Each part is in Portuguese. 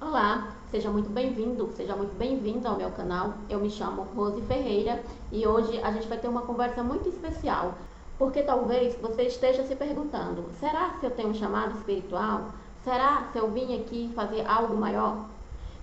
Olá, seja muito bem-vindo, seja muito bem-vinda ao meu canal. Eu me chamo Rose Ferreira e hoje a gente vai ter uma conversa muito especial, porque talvez você esteja se perguntando: será se eu tenho um chamado espiritual? Será se eu vim aqui fazer algo maior?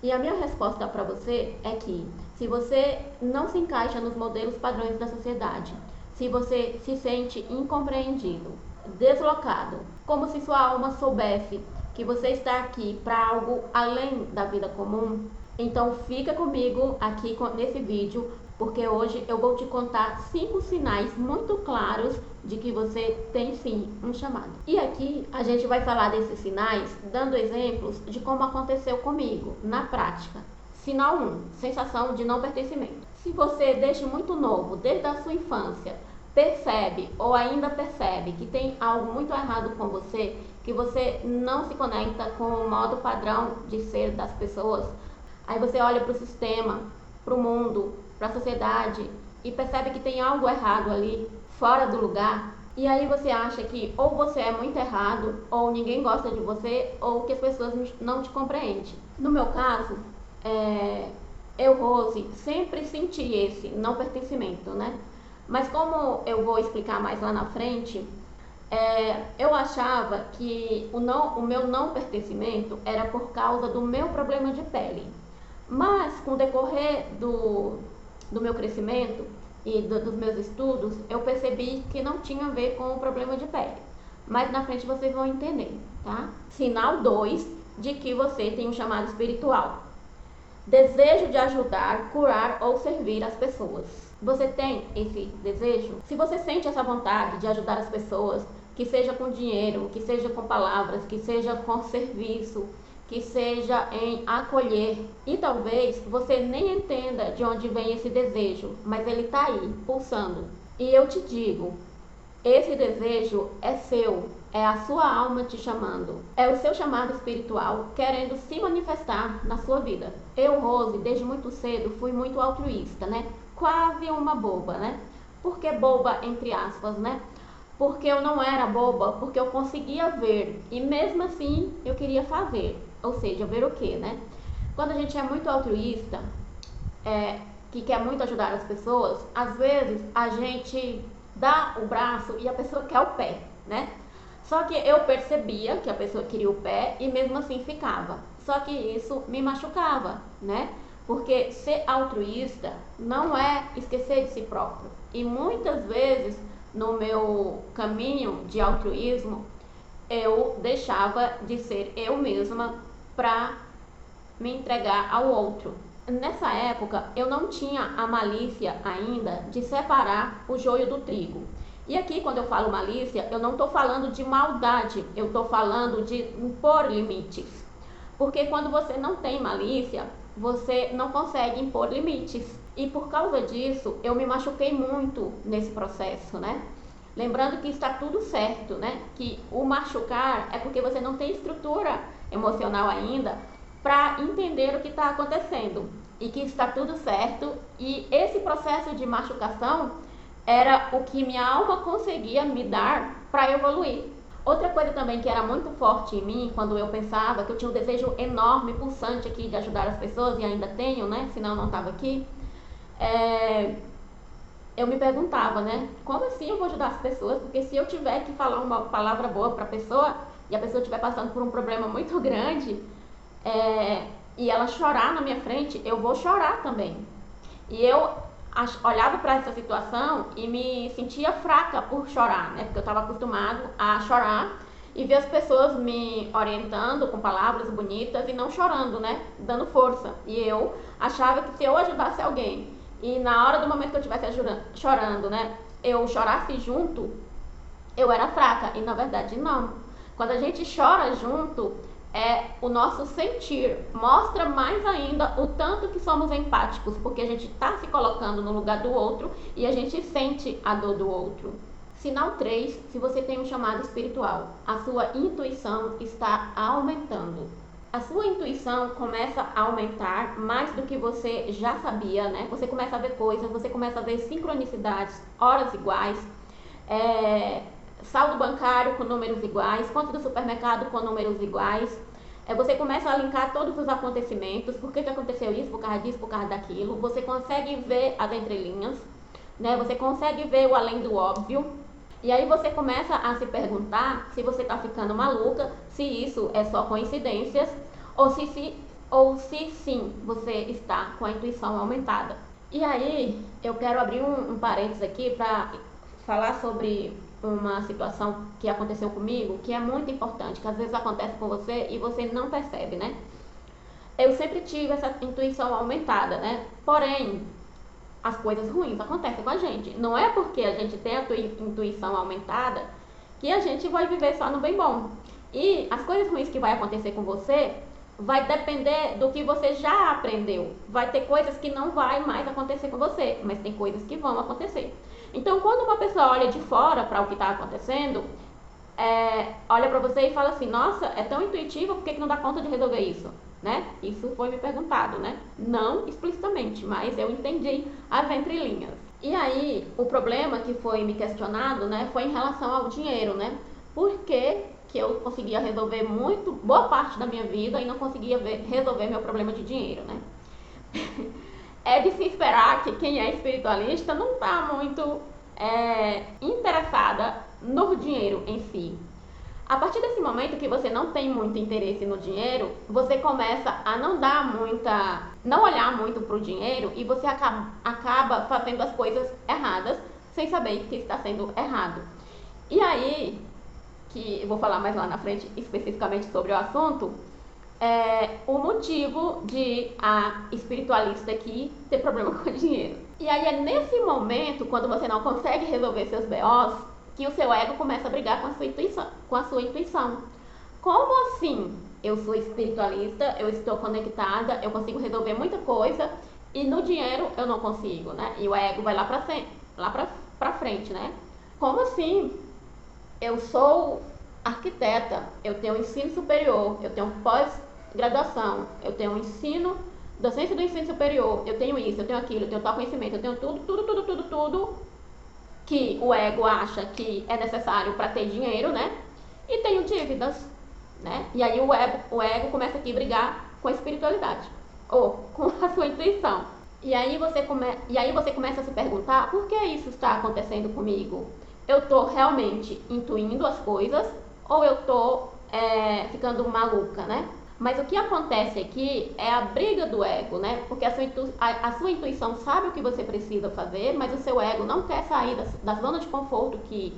E a minha resposta para você é que se você não se encaixa nos modelos padrões da sociedade, se você se sente incompreendido, deslocado, como se sua alma soubesse que você está aqui para algo além da vida comum, então fica comigo aqui nesse vídeo, porque hoje eu vou te contar 5 sinais muito claros de que você tem sim um chamado. E aqui a gente vai falar desses sinais dando exemplos de como aconteceu comigo, na prática. Sinal 1, sensação de não pertencimento. Se você desde muito novo, desde a sua infância, percebe ou ainda percebe que tem algo muito errado com você, que você não se conecta com o modo padrão de ser das pessoas, aí você olha para o sistema, para o mundo, para a sociedade e percebe que tem algo errado ali, fora do lugar, e aí você acha que ou você é muito errado, ou ninguém gosta de você, ou que as pessoas não te compreendem. No meu caso, eu, Rose, sempre senti esse não pertencimento, né? Mas como eu vou explicar mais lá na frente, eu achava que o meu não pertencimento era por causa do meu problema de pele. Mas com o decorrer do meu crescimento e dos meus estudos, eu percebi que não tinha a ver com o problema de pele. Mas na frente vocês vão entender, tá? Sinal 2 de que você tem um chamado espiritual. Desejo de ajudar, curar ou servir as pessoas. Você tem esse desejo? Se você sente essa vontade de ajudar as pessoas, que seja com dinheiro, que seja com palavras, que seja com serviço, que seja em acolher, e talvez você nem entenda de onde vem esse desejo, mas ele está aí, pulsando. E eu te digo, esse desejo é seu, é a sua alma te chamando, é o seu chamado espiritual querendo se manifestar na sua vida. Eu, Rose, desde muito cedo fui muito altruísta, né? Quase uma boba, né? Por que boba entre aspas, né? Porque eu não era boba, porque eu conseguia ver e mesmo assim eu queria fazer. Ou seja, ver o que, né? Quando a gente é muito altruísta, que quer muito ajudar as pessoas, às vezes a gente dá o braço e a pessoa quer o pé, né? Só que eu percebia que a pessoa queria o pé e mesmo assim ficava. Só que isso me machucava, né? Porque ser altruísta não é esquecer de si próprio. E muitas vezes no meu caminho de altruísmo, eu deixava de ser eu mesma para me entregar ao outro. Nessa época, eu não tinha a malícia ainda de separar o joio do trigo. E aqui, quando eu falo malícia, eu não estou falando de maldade, eu estou falando de impor limites. Porque quando você não tem malícia, você não consegue impor limites. E por causa disso, eu me machuquei muito nesse processo, né? Lembrando que está tudo certo, né? Que o machucar é porque você não tem estrutura emocional ainda para entender o que está acontecendo. E que está tudo certo. E esse processo de machucação era o que minha alma conseguia me dar para evoluir. Outra coisa também que era muito forte em mim, quando eu pensava que eu tinha um desejo enorme, pulsante aqui de ajudar as pessoas, e ainda tenho, né? Senão eu não estava aqui. Eu me perguntava, né? Como assim eu vou ajudar as pessoas? Porque se eu tiver que falar uma palavra boa para a pessoa, e a pessoa estiver passando por um problema muito grande, e ela chorar na minha frente, eu vou chorar também. E eu olhava para essa situação e me sentia fraca por chorar, né? Porque eu estava acostumado a chorar e ver as pessoas me orientando com palavras bonitas e não chorando, né? Dando força. E eu achava que se eu ajudasse alguém e na hora do momento que eu estivesse chorando, né? Eu chorasse junto, eu era fraca. E na verdade não. Quando a gente chora junto, o nosso sentir mostra mais ainda o tanto que somos empáticos, porque a gente está se colocando no lugar do outro e a gente sente a dor do outro. Sinal 3, se você tem um chamado espiritual, a sua intuição está aumentando. A sua intuição começa a aumentar mais do que você já sabia, né? Você começa a ver coisas, você começa a ver sincronicidades, horas iguais, saldo bancário com números iguais, conta do supermercado com números iguais, Você começa a linkar todos os acontecimentos, por que aconteceu isso, por causa disso, por causa daquilo. Você consegue ver as entrelinhas, né? Você consegue ver o além do óbvio. E aí você começa a se perguntar se você está ficando maluca, se isso é só coincidências, ou se sim, você está com a intuição aumentada. E aí eu quero abrir um parênteses aqui para falar sobre uma situação que aconteceu comigo, que é muito importante, que às vezes acontece com você e você não percebe, né? Eu sempre tive essa intuição aumentada, né? Porém, as coisas ruins acontecem com a gente. Não é porque a gente tem a intuição aumentada que a gente vai viver só no bem bom. E as coisas ruins que vai acontecer com você vai depender do que você já aprendeu. Vai ter coisas que não vai mais acontecer com você, mas tem coisas que vão acontecer. Então, quando uma pessoa olha de fora para o que está acontecendo, olha para você e fala assim, nossa, é tão intuitivo, por que não dá conta de resolver isso? Né? Isso foi me perguntado, né? Não explicitamente, mas eu entendi as entrelinhas. E aí, o problema que foi me questionado, né, foi em relação ao dinheiro, né? Por que eu conseguia resolver boa parte da minha vida e não conseguia resolver meu problema de dinheiro, né? É de se esperar que quem é espiritualista não está muito interessada no dinheiro em si. A partir desse momento que você não tem muito interesse no dinheiro, você começa a não olhar muito para o dinheiro e você acaba fazendo as coisas erradas sem saber que está sendo errado. E aí, que eu vou falar mais lá na frente especificamente sobre o assunto, o motivo de a espiritualista aqui ter problema com o dinheiro. E aí é nesse momento, quando você não consegue resolver seus BOs, que o seu ego começa a brigar com a sua intuição. Como assim? Eu sou espiritualista, eu estou conectada, eu consigo resolver muita coisa e no dinheiro eu não consigo, né? E o ego vai lá pra frente, né? Como assim? Eu sou arquiteta, eu tenho ensino superior, eu tenho pós-graduação, eu tenho ensino, docência do ensino superior, eu tenho isso, eu tenho aquilo, eu tenho tal conhecimento, eu tenho tudo que o ego acha que é necessário para ter dinheiro, né? E tenho dívidas, né? E aí o ego começa aqui a brigar com a espiritualidade, ou com a sua intuição. E aí você começa a se perguntar, por que isso está acontecendo comigo? Eu estou realmente intuindo as coisas ou eu estou ficando maluca, né? Mas o que acontece aqui é a briga do ego, né? Porque a sua intuição sabe o que você precisa fazer, mas o seu ego não quer sair da zona de conforto que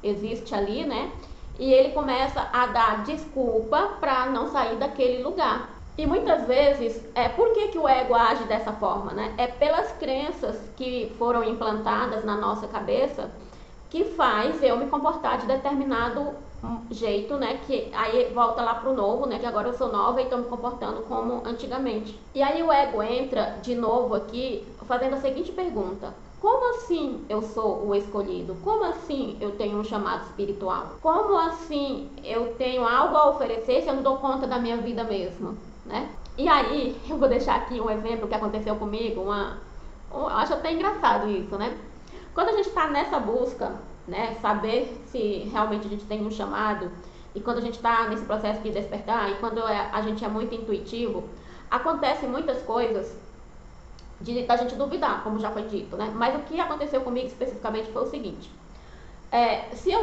existe ali, né? E ele começa a dar desculpa para não sair daquele lugar. E muitas vezes, por que o ego age dessa forma, né? É pelas crenças que foram implantadas na nossa cabeça que faz eu me comportar de determinado jeito, né, que aí volta lá pro novo, né, que agora eu sou nova e estou me comportando como antigamente. E aí o ego entra de novo aqui fazendo a seguinte pergunta: como assim eu sou o escolhido? Como assim eu tenho um chamado espiritual? Como assim eu tenho algo a oferecer se eu não dou conta da minha vida mesmo, né? E aí eu vou deixar aqui um exemplo que aconteceu comigo, eu acho até engraçado isso, né? Quando a gente está nessa busca, né, saber se realmente a gente tem um chamado, e quando a gente está nesse processo de despertar, e quando a gente é muito intuitivo, acontecem muitas coisas da gente duvidar, como já foi dito, né? Mas o que aconteceu comigo especificamente foi o seguinte: se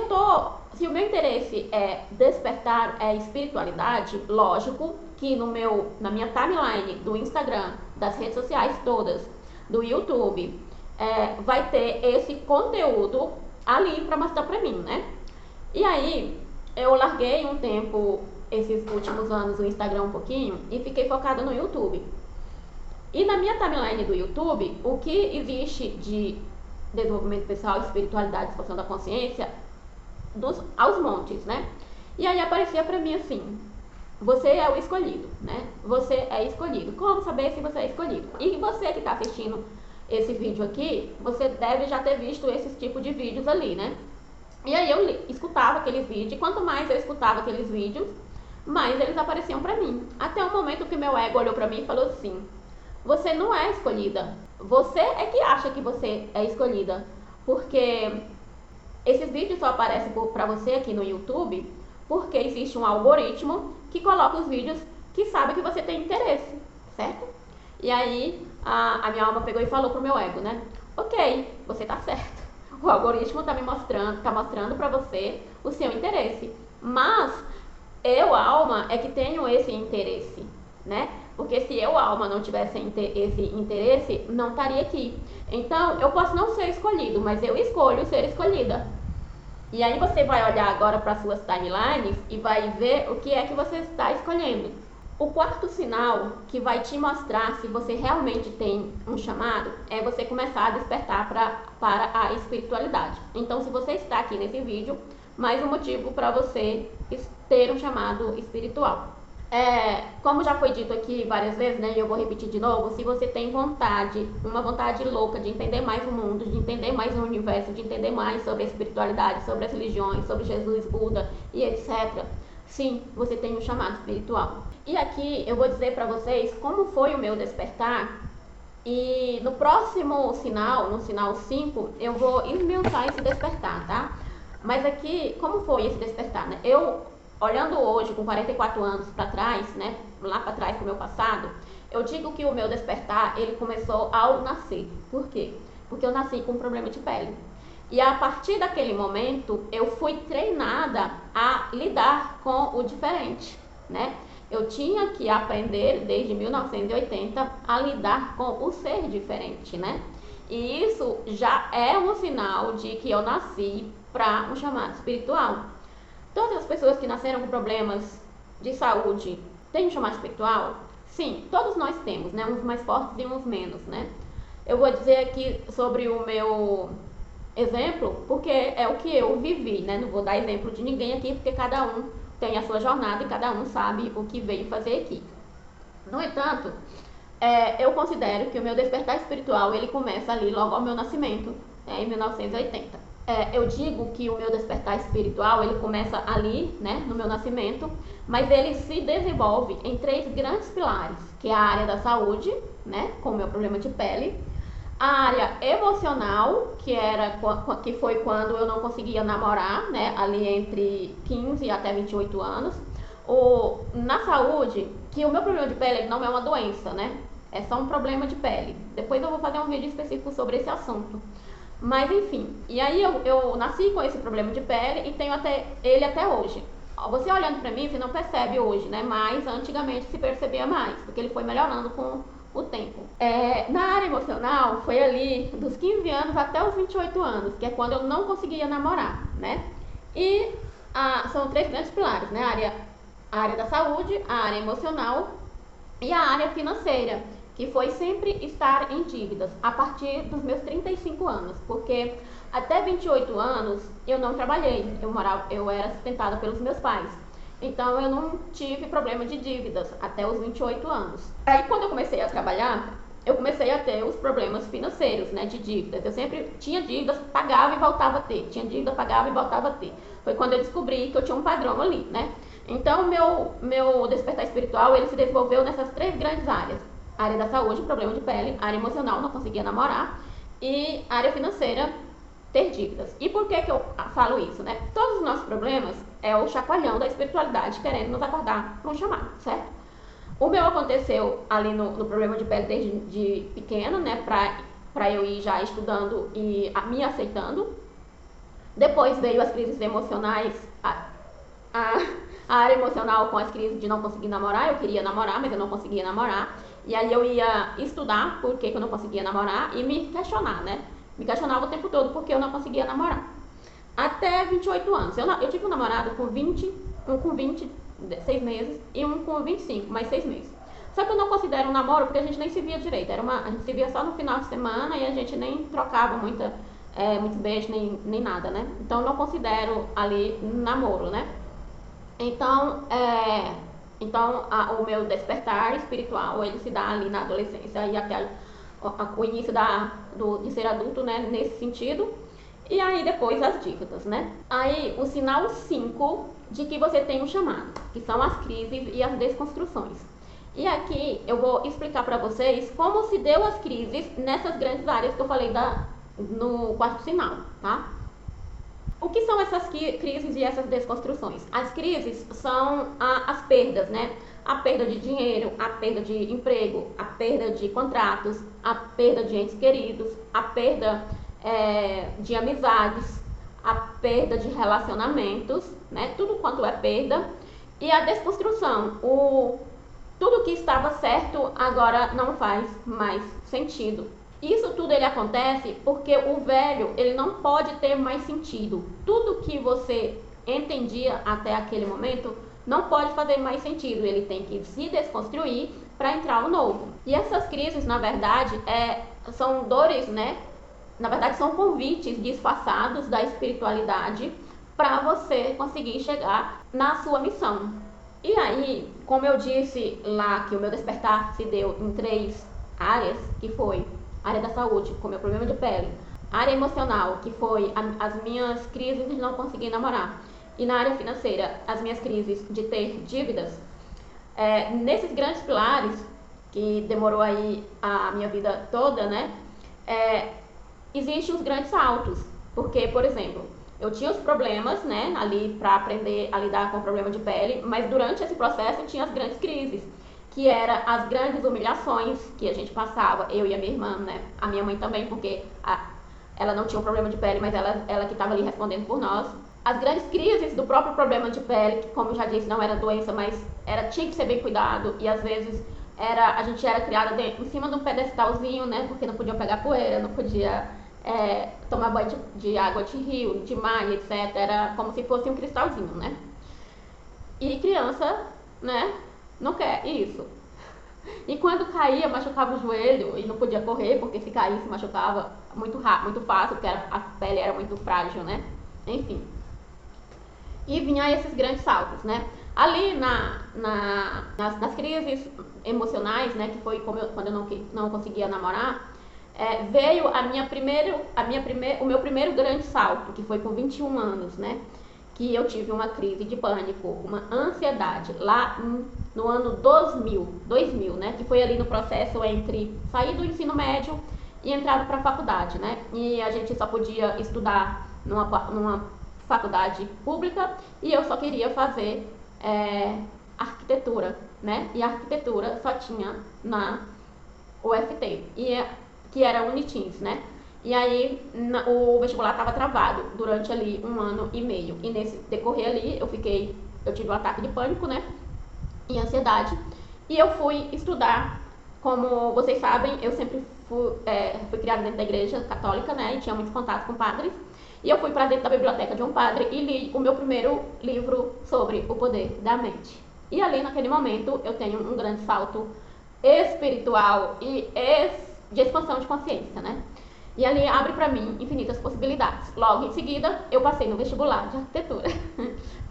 o meu interesse é despertar espiritualidade, lógico que na minha timeline do Instagram, das redes sociais todas, do YouTube, vai ter esse conteúdo ali para mostrar para mim, né? E aí eu larguei um tempo, esses últimos anos, o Instagram um pouquinho e fiquei focada no YouTube. E na minha timeline do YouTube, o que existe de desenvolvimento pessoal, espiritualidade, expansão da consciência, aos montes, né? E aí aparecia pra mim assim: você é o escolhido, né? Você é escolhido. Como saber se você é escolhido? E você que tá assistindo esse vídeo aqui, você deve já ter visto esses tipos de vídeos ali, né? E aí eu escutava aqueles vídeos, e quanto mais eu escutava aqueles vídeos, mais eles apareciam pra mim. Até o momento que meu ego olhou pra mim e falou assim: você não é escolhida. Você é que acha que você é escolhida. Porque esses vídeos só aparecem pra você aqui no YouTube porque existe um algoritmo que coloca os vídeos que sabe que você tem interesse, certo? E aí a minha alma pegou e falou pro meu ego, né? Ok, você tá certo. O algoritmo tá mostrando pra você o seu interesse. Mas eu, alma, é que tenho esse interesse, né? Porque se eu, alma, não tivesse esse interesse, não estaria aqui. Então, eu posso não ser escolhido, mas eu escolho ser escolhida. E aí você vai olhar agora para suas timelines e vai ver o que é que você está escolhendo. O quarto sinal que vai te mostrar se você realmente tem um chamado é você começar a despertar para a espiritualidade. Então, se você está aqui nesse vídeo, mais um motivo para você ter um chamado espiritual. Como já foi dito aqui várias vezes, né, e eu vou repetir de novo, se você tem vontade, uma vontade louca de entender mais o mundo, de entender mais o universo, de entender mais sobre a espiritualidade, sobre as religiões, sobre Jesus, Buda e etc., sim, você tem um chamado espiritual. E aqui eu vou dizer para vocês como foi o meu despertar, e no próximo sinal, no sinal 5, eu vou esmiuçar esse despertar, tá? Mas aqui, como foi esse despertar, né? Eu, olhando hoje, com 44 anos para trás, né, lá para trás pro meu passado, eu digo que o meu despertar, ele começou ao nascer. Por quê? Porque eu nasci com um problema de pele. E a partir daquele momento, eu fui treinada a lidar com o diferente, né? Eu tinha que aprender, desde 1980, a lidar com o ser diferente, né? E isso já é um sinal de que eu nasci para um chamado espiritual. Todas as pessoas que nasceram com problemas de saúde têm um chamado espiritual? Sim, todos nós temos, né? Uns mais fortes e uns menos, né? Eu vou dizer aqui sobre o meu exemplo, porque é o que eu vivi, né? Não vou dar exemplo de ninguém aqui, porque cada um tem a sua jornada e cada um sabe o que veio fazer aqui. No entanto, eu considero que o meu despertar espiritual, ele começa ali logo ao meu nascimento, em 1980. Eu digo que o meu despertar espiritual, ele começa ali, né, no meu nascimento, mas ele se desenvolve em 3 grandes pilares, que é a área da saúde, né, com o meu problema de pele, a área emocional, que foi quando eu não conseguia namorar, né, ali entre 15 até 28 anos, na saúde, que o meu problema de pele não é uma doença, né, é só um problema de pele. Depois eu vou fazer um vídeo específico sobre esse assunto. Mas enfim, e aí eu nasci com esse problema de pele e tenho ele até hoje. Você olhando pra mim, você não percebe hoje, né? Mas antigamente se percebia mais, porque ele foi melhorando com o tempo. Na área emocional, foi ali dos 15 anos até os 28 anos, que é quando eu não conseguia namorar, né? E são 3 grandes pilares, né? A área da saúde, a área emocional e a área financeira, que foi sempre estar em dívidas a partir dos meus 35 anos, porque até 28 anos eu não trabalhei, eu era sustentada pelos meus pais. Então eu não tive problema de dívidas até os 28 anos. Aí quando eu comecei a trabalhar, eu comecei a ter os problemas financeiros, né, de dívidas. Eu sempre tinha dívidas, pagava e voltava a ter. Tinha dívida, pagava e voltava a ter. Foi quando eu descobri que eu tinha um padrão ali, né? Então meu despertar espiritual, ele se desenvolveu nessas 3 grandes áreas. A área da saúde, problema de pele, área emocional, não conseguia namorar, e área financeira, ter dívidas. E por que eu falo isso, né? Todos os nossos problemas é o chacoalhão da espiritualidade querendo nos acordar para um chamado, certo? O meu aconteceu ali no problema de pele desde pequena, né? Pra eu ir já estudando e me aceitando. Depois veio as crises emocionais, a área emocional com as crises de não conseguir namorar. Eu queria namorar, mas eu não conseguia namorar. E aí eu ia estudar por que eu não conseguia namorar e me questionar, né? Me questionava o tempo todo porque eu não conseguia namorar. Até 28 anos. Eu tive um namorado com 20, um com 26 meses e um com 25, mais 6 meses. Só que eu não considero um namoro porque a gente nem se via direito. A gente se via só no final de semana e a gente nem trocava muitos beijos, nem nada, né? Então eu não considero ali namoro, né? Então, o meu despertar espiritual, ele se dá ali na adolescência e até o início de ser adulto, né, nesse sentido. E aí depois as dívidas, né? Aí o sinal 5 de que você tem um chamado, que são as crises e as desconstruções. E aqui eu vou explicar para vocês como se deu as crises nessas grandes áreas que eu falei no quarto sinal, tá? O que são essas crises e essas desconstruções? As crises são as perdas, né? A perda de dinheiro, a perda de emprego, a perda de contratos, a perda de entes queridos, a perda de amizades, a perda de relacionamentos, né? Tudo quanto é perda. E a desconstrução, tudo que estava certo agora não faz mais sentido. Isso tudo ele acontece porque o velho ele não pode ter mais sentido. Tudo que você entendia até aquele momento não pode fazer mais sentido. Ele tem que se desconstruir para entrar o novo. E essas crises, na verdade, são dores, né? Na verdade, são convites disfarçados da espiritualidade para você conseguir chegar na sua missão. E aí, como eu disse lá que o meu despertar se deu em 3 áreas, que foi a área da saúde, com meu problema de pele, a área emocional, que foi as minhas crises de não conseguir namorar, e na área financeira, as minhas crises de ter dívidas. Nesses grandes pilares, que demorou aí a minha vida toda, né, existem os grandes saltos, porque, por exemplo, eu tinha os problemas, né, ali para aprender a lidar com o problema de pele, mas durante esse processo tinha as grandes crises, que eram as grandes humilhações que a gente passava, eu e a minha irmã, né, a minha mãe também, porque ela não tinha um problema de pele, mas ela que estava ali respondendo por nós. As grandes crises do próprio problema de pele, que, como eu já disse, não era doença, mas tinha que ser bem cuidado, e às vezes a gente era criada em cima de um pedestalzinho, né, porque não podia pegar poeira, não podia tomar banho de água de rio, de mar, etc. Era como se fosse um cristalzinho, né? E criança, né, não quer isso. E quando caía, machucava o joelho e não podia correr, porque se caísse, machucava muito rápido, muito fácil, porque a pele era muito frágil, né? Enfim. E vinha esses grandes saltos, né? Ali nas crises emocionais, né, que foi quando eu não conseguia namorar, veio o meu primeiro grande salto, que foi com 21 anos, né? Que eu tive uma crise de pânico, uma ansiedade, lá no ano 2000, né? Que foi ali no processo entre sair do ensino médio e entrar para a faculdade, né? E a gente só podia estudar numa faculdade pública e eu só queria fazer arquitetura, né? E a arquitetura só tinha na UFT, que era Unitins, né? E aí o vestibular estava travado durante ali 1 ano e meio. E nesse decorrer ali eu tive um ataque de pânico, né? E ansiedade. E eu fui estudar, como vocês sabem, eu sempre fui criada dentro da igreja católica, né? E tinha muito contato com padres. E eu fui para dentro da biblioteca de um padre e li o meu primeiro livro sobre o poder da mente. E ali naquele momento eu tenho um grande salto espiritual e de expansão de consciência, né? E ali abre para mim infinitas possibilidades. Logo em seguida, eu passei no vestibular de arquitetura.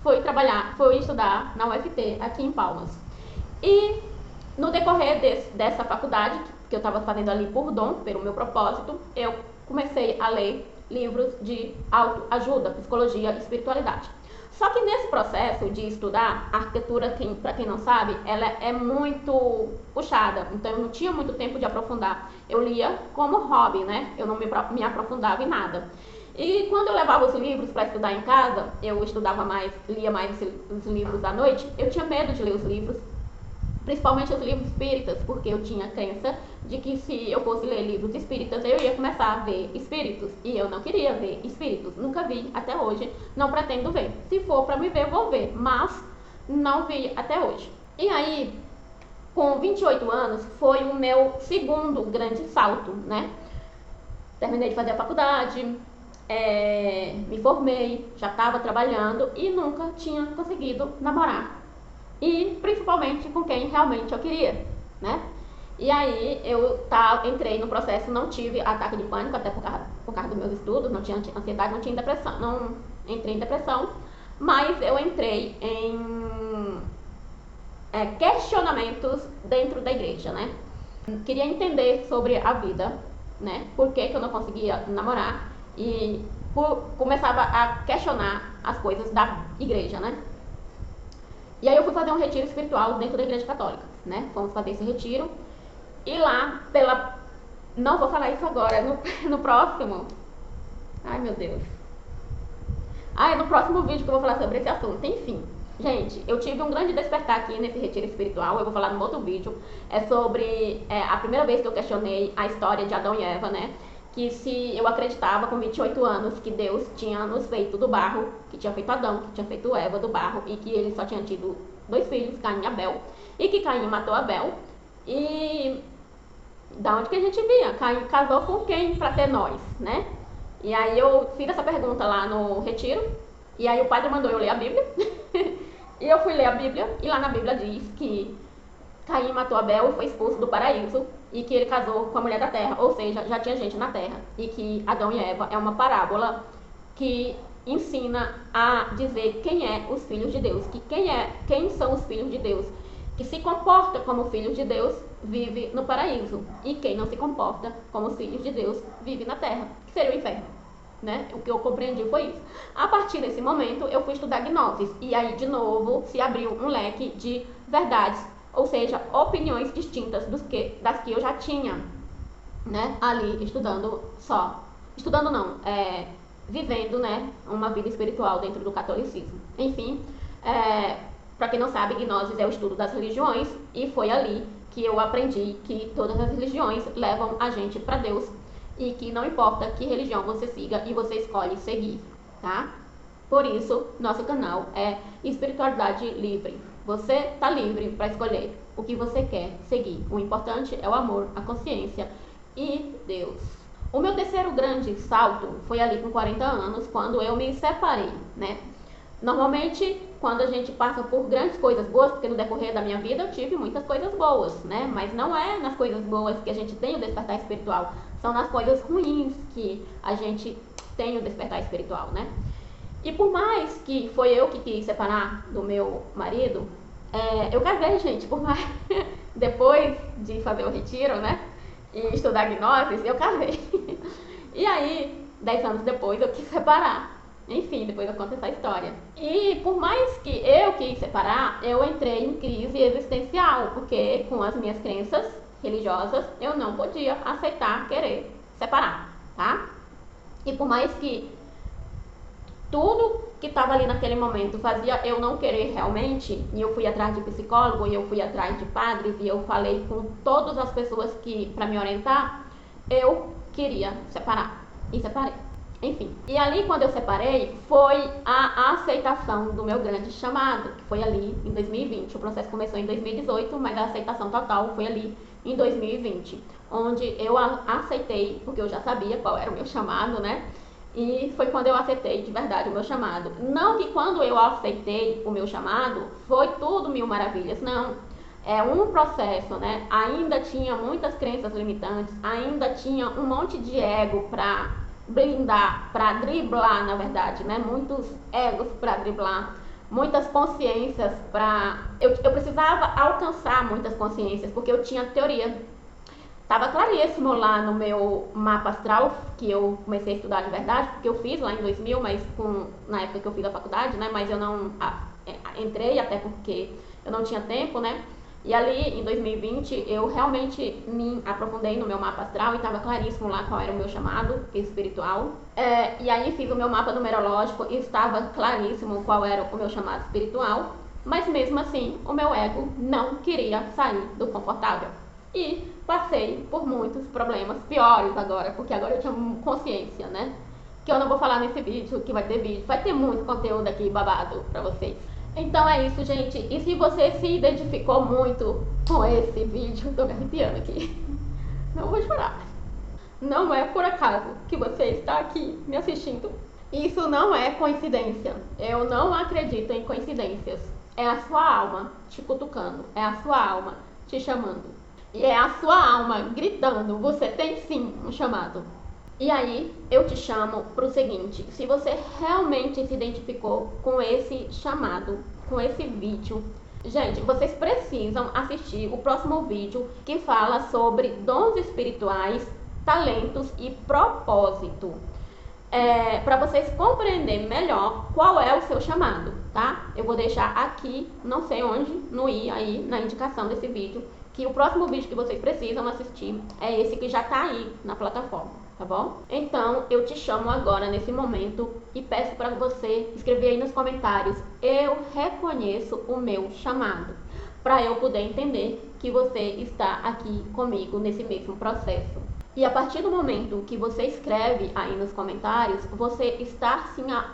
fui estudar na UFT, aqui em Palmas. E no decorrer dessa faculdade, que eu estava fazendo ali por dom, pelo meu propósito, eu comecei a ler livros de autoajuda, psicologia e espiritualidade. Só que nesse processo de estudar, a arquitetura, para quem não sabe, ela é muito puxada, então eu não tinha muito tempo de aprofundar. Eu lia como hobby, né? Eu não me aprofundava em nada. E quando eu levava os livros para estudar em casa, eu estudava mais, lia mais os livros à noite, eu tinha medo de ler os livros, principalmente os livros espíritas, porque eu tinha a crença de que se eu fosse ler livros espíritas, eu ia começar a ver espíritos. E eu não queria ver espíritos, nunca vi até hoje, não pretendo ver. Se for para me ver, vou ver, mas não vi até hoje. E aí, com 28 anos, foi o meu segundo grande salto, né? Terminei de fazer a faculdade, me formei, já estava trabalhando e nunca tinha conseguido namorar. E principalmente com quem realmente eu queria, né? E aí eu entrei no processo, não tive ataque de pânico, até por causa dos meus estudos, não tinha ansiedade, não tinha depressão, não entrei em depressão, mas eu entrei em questionamentos dentro da igreja, né? Queria entender sobre a vida, né? Por que eu não conseguia namorar e começava a questionar as coisas da igreja, né? E aí eu fui fazer um retiro espiritual dentro da igreja católica, né? Fomos fazer esse retiro. E lá, não vou falar isso agora, no próximo. Ai, meu Deus. Ah, é no próximo vídeo que eu vou falar sobre esse assunto. Enfim, gente, eu tive um grande despertar aqui nesse retiro espiritual. Eu vou falar no outro vídeo. É sobre a primeira vez que eu questionei a história de Adão e Eva, né? Que se eu acreditava com 28 anos que Deus tinha nos feito do barro, que tinha feito Adão, que tinha feito Eva do barro, e que ele só tinha tido 2 filhos, Caim e Abel, e que Caim matou Abel. E da onde que a gente via? Caim casou com quem para ser nós, né? E aí eu fiz essa pergunta lá no retiro, e aí o padre mandou eu ler a Bíblia, e eu fui ler a Bíblia, e lá na Bíblia diz que Caim matou Abel e foi expulso do paraíso, e que ele casou com a mulher da terra, ou seja, já tinha gente na terra, e que Adão e Eva é uma parábola que ensina a dizer quem é os filhos de Deus, que quem são os filhos de Deus, que se comporta como filhos de Deus vive no paraíso, e quem não se comporta como os filhos de Deus vive na terra, que seria o inferno, né? O que eu compreendi foi isso. A partir desse momento eu fui estudar gnoses, e aí de novo se abriu um leque de verdades, ou seja, opiniões distintas das que eu já tinha, né, ali vivendo, né, uma vida espiritual dentro do catolicismo. Enfim, para quem não sabe, gnoses é o estudo das religiões, e foi ali que eu aprendi que todas as religiões levam a gente para Deus, e que não importa que religião você siga e você escolhe seguir, tá? Por isso, nosso canal é Espiritualidade Livre. Você tá livre para escolher o que você quer seguir. O importante é o amor, a consciência e Deus. O meu terceiro grande salto foi ali com 40 anos, quando eu me separei, né? Normalmente, quando a gente passa por grandes coisas boas, porque no decorrer da minha vida eu tive muitas coisas boas, né? Mas não é nas coisas boas que a gente tem o despertar espiritual, são nas coisas ruins que a gente tem o despertar espiritual, né? E por mais que foi eu que quis separar do meu marido, eu casei, gente, por mais depois de fazer o retiro, né? E estudar gnoses, eu casei. E aí, 10 anos depois, eu quis separar. Enfim, depois eu conto essa história. E por mais que eu quis separar, eu entrei em crise existencial, porque com as minhas crenças religiosas, eu não podia aceitar querer separar, tá? E por mais que tudo que estava ali naquele momento fazia eu não querer realmente, e eu fui atrás de psicólogo, e eu fui atrás de padres, e eu falei com todas as pessoas que para me orientar, eu queria separar, e separei. Enfim, e ali quando eu separei, foi a aceitação do meu grande chamado, que foi ali em 2020. O processo começou em 2018, mas a aceitação total foi ali em 2020, onde eu aceitei, porque eu já sabia qual era o meu chamado, né? E foi quando eu aceitei de verdade o meu chamado. Não que quando eu aceitei o meu chamado, foi tudo mil maravilhas, não. É um processo, né? Ainda tinha muitas crenças limitantes, ainda tinha um monte de ego para blindar, para driblar, na verdade, né? Muitos egos para driblar, muitas consciências para... Eu precisava alcançar muitas consciências, porque eu tinha teoria. Estava claríssimo lá no meu mapa astral, que eu comecei a estudar de verdade, porque eu fiz lá em 2000, mas na época que eu fiz a faculdade, né? Mas eu não entrei, até porque eu não tinha tempo, né? E ali, em 2020, eu realmente me aprofundei no meu mapa astral e estava claríssimo lá qual era o meu chamado espiritual. E aí fiz o meu mapa numerológico e estava claríssimo qual era o meu chamado espiritual. Mas mesmo assim, o meu ego não queria sair do confortável. E passei por muitos problemas piores agora, porque agora eu tinha consciência, né? Que eu não vou falar nesse vídeo, que vai ter vídeo, vai ter muito conteúdo aqui babado pra vocês. Então é isso, gente. E se você se identificou muito com esse vídeo, tô me arrepiando aqui, não vou chorar. Não é por acaso que você está aqui me assistindo. Isso não é coincidência. Eu não acredito em coincidências. É a sua alma te cutucando, é a sua alma te chamando. E é a sua alma gritando, você tem sim um chamado. E aí, eu te chamo para o seguinte, se você realmente se identificou com esse chamado, com esse vídeo, gente, vocês precisam assistir o próximo vídeo que fala sobre dons espirituais, talentos e propósito. Para vocês compreenderem melhor qual é o seu chamado, tá? Eu vou deixar aqui, não sei onde, no i aí, na indicação desse vídeo, que o próximo vídeo que vocês precisam assistir é esse que já tá aí na plataforma. tá bom? Então, eu te chamo agora nesse momento e peço para você escrever aí nos comentários: eu reconheço o meu chamado, para eu poder entender que você está aqui comigo nesse mesmo processo. E a partir do momento que você escreve aí nos comentários, você está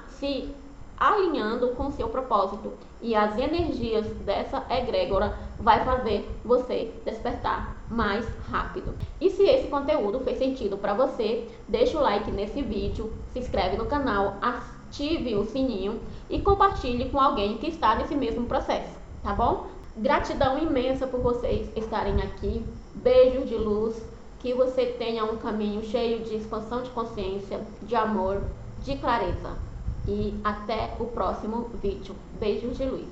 se alinhando com o seu propósito, e as energias dessa egrégora vai fazer você despertar mais rápido. E se esse conteúdo fez sentido para você, deixa o like nesse vídeo, se inscreve no canal, ative o sininho e compartilhe com alguém que está nesse mesmo processo, tá bom? Gratidão imensa por vocês estarem aqui, beijos de luz, que você tenha um caminho cheio de expansão de consciência, de amor, de clareza. E até o próximo vídeo. Beijos de luz.